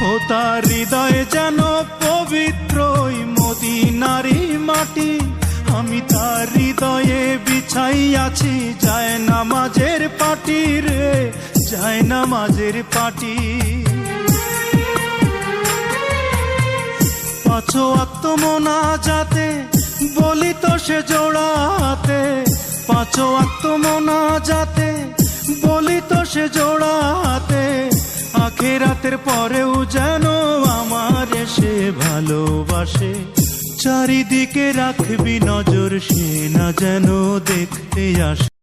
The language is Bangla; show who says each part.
Speaker 1: ও তার হৃদয়ে যেন পবিত্র ওই মদিনারি মাটি। আমি তার হৃদয়ে বিছাইয়াছি যায় নামাজের পাটি রে, যায় নামাজের পাটি। পাঁচ ওয়াক্ত মোনাজাতে বলি তো সে জোড়াতে, পাঁচ ওয়াক্ত মোনাজাতে বলি তো সে জোড়াতে। আখিরাতের পরেও যেন আমার সে ভালোবাসে, চারিদিকে রাখবি নজর সে না যেন দেখতে আসে।